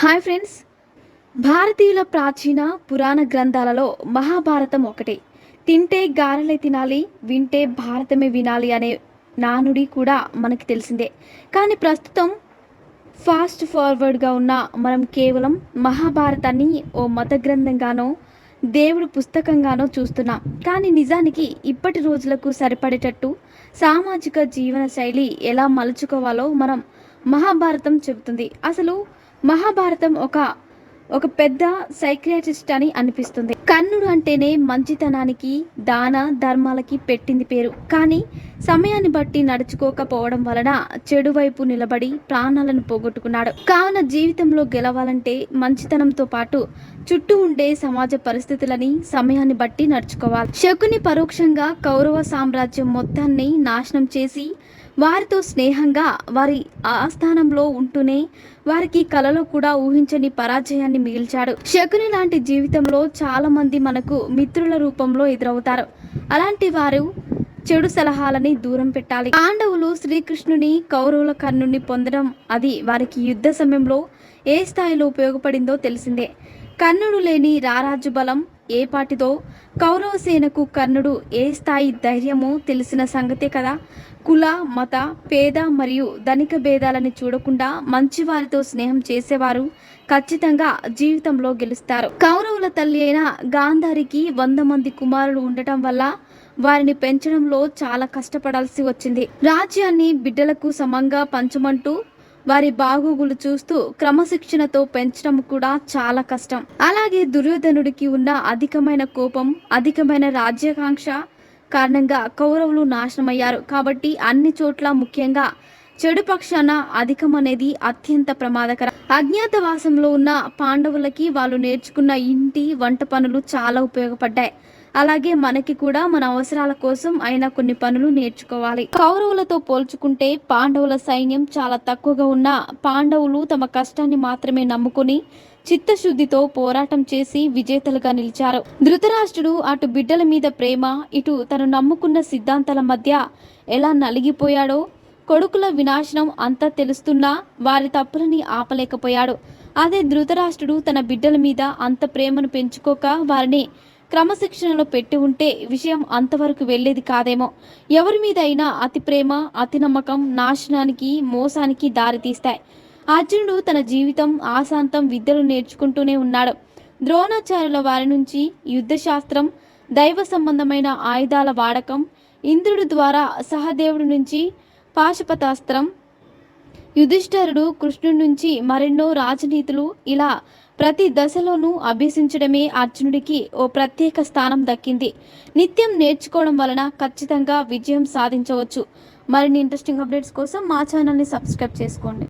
Hi friends. భారతీయుల ప్రాచీన పురాణ గ్రంథాలలో మహాభారతం ఒకటి. తింటే గారెలే తినాలి, వింటే భారతమే వినాలి అనే నానుడి కూడా మనకి తెలిసిందే. కానీ ప్రస్తుతం ఫాస్ట్ ఫార్వర్డ్గా ఉన్న మనం కేవలం మహాభారతాన్ని ఓ మత గ్రంథంగానో దేవుడు పుస్తకంగానో చూస్తున్నాం. కానీ నిజానికి ఇప్పటి రోజులకు సరిపడేటట్టు సామాజిక జీవన శైలి ఎలా మలుచుకోవాలో మనం మహాభారతం చెబుతుంది. అసలు మహాభారతం ఒక పెద్ద సైక్రియాటిస్ట్ అని అనిపిస్తుంది. కర్ణుడు అంటేనే మంచితనానికి, దాన ధర్మాలకి పెట్టింది పేరు. కానీ సమయాన్ని బట్టి నడుచుకోకపోవడం వలన చెడు వైపు నిలబడి ప్రాణాలను పోగొట్టుకున్నాడు. కావున జీవితంలో గెలవాలంటే మంచితనంతో పాటు చుట్టూ ఉండే సమాజ పరిస్థితులని సమయాన్ని బట్టి నడుచుకోవాలి. శకుని పరోక్షంగా కౌరవ సామ్రాజ్యం మొత్తాన్ని నాశనం చేసి వారితో స్నేహంగా వారి ఆస్థానంలో ఉంటూనే వారికి కలలో కూడా ఊహించని పరాజయాన్ని మిగిల్చాడు. శకుని లాంటి జీవితంలో చాలా మంది మనకు మిత్రుల రూపంలో ఎదురవుతారు. అలాంటి వారు చెడు సలహాలని దూరం పెట్టాలి. పాండవులు శ్రీకృష్ణుని, కౌరవుల కర్ణుని పొందడం అది వారికి యుద్ధ సమయంలో ఏ స్థాయిలో ఉపయోగపడిందో తెలిసిందే. కర్ణుడు లేని రారాజు బలం ఏ పాటిదో, కౌరవ సేనకు కర్ణుడు ఏ స్థాయి ధైర్యమో తెలిసిన సంగతే కదా. కుల, మత, పేద మరియు ధనిక భేదాలని చూడకుండా మంచి వారితో స్నేహం చేసేవారు ఖచ్చితంగా జీవితంలో గెలుస్తారు. కౌరవుల తల్లి అయిన గాంధారికి 100 మంది కుమారులు ఉండటం వల్ల వారిని పెంచడంలో చాలా కష్టపడాల్సి వచ్చింది. రాజ్యాన్ని బిడ్డలకు సమంగా పంచమంటూ వారి బాగోగులు చూస్తూ క్రమశిక్షణతో పెంచడం కూడా చాలా కష్టం. అలాగే దుర్యోధనుడికి ఉన్న అధికమైన కోపం, అధికమైన రాజ్యాకాంక్ష కారణంగా కౌరవులు నాశనమయ్యారు. కాబట్టి అన్ని చోట్ల, ముఖ్యంగా చెడు పక్షాన అధికం అనేది అత్యంత ప్రమాదకరం. అజ్ఞాతవాసంలో ఉన్న పాండవులకి వాళ్ళు నేర్చుకున్న ఇంటి వంట పనులు చాలా ఉపయోగపడ్డాయి. అలాగే మనకి కూడా మన అవసరాల కోసం అయినా కొన్ని పనులు నేర్చుకోవాలి. కౌరవులతో పోల్చుకుంటే పాండవుల సైన్యం చాలా తక్కువగా ఉన్న పాండవులు తమ కష్టాన్ని మాత్రమే నమ్ముకుని చిత్తశుద్ధితో పోరాటం చేసి విజేతలుగా నిలిచారు. ధృతరాష్ట్రుడు అటు బిడ్డల మీద ప్రేమ, ఇటు తను నమ్ముకున్న సిద్ధాంతాల మధ్య ఎలా నలిగిపోయాడో, కొడుకుల వినాశనం అంతా తెలుస్తున్నా వారి తప్పులని ఆపలేకపోయాడు. అదే ధృతరాష్ట్రుడు తన బిడ్డల మీద అంత ప్రేమను పెంచుకోక వారిని క్రమశిక్షణలో పెట్టి ఉంటే విషయం అంతవరకు వెళ్ళేది కాదేమో. ఎవరి మీద అయినా అతి ప్రేమ, అతి నమ్మకం నాశనానికి, మోసానికి దారితీస్తాయి. అర్జునుడు తన జీవితం ఆశాంతం విద్యలు నేర్చుకుంటూనే ఉన్నాడు. ద్రోణాచార్యుల వారి నుంచి యుద్ధశాస్త్రం, దైవ సంబంధమైన ఆయుధాల వాడకం, ఇంద్రుడి ద్వారా సహదేవుడి నుంచి పాశుపతాస్త్రం, యుధిష్ఠరుడు కృష్ణుడి నుంచి మరెన్నో రాజనీతులు, ఇలా ప్రతి దశలోనూ అభ్యసించడమే అర్జునుడికి ఓ ప్రత్యేక స్థానం దక్కింది. నిత్యం నేర్చుకోవడం వలన ఖచ్చితంగా విజయం సాధించవచ్చు. మరిన్ని ఇంట్రెస్టింగ్ అప్డేట్స్ కోసం మా ఛానల్ని సబ్స్క్రైబ్ చేసుకోండి.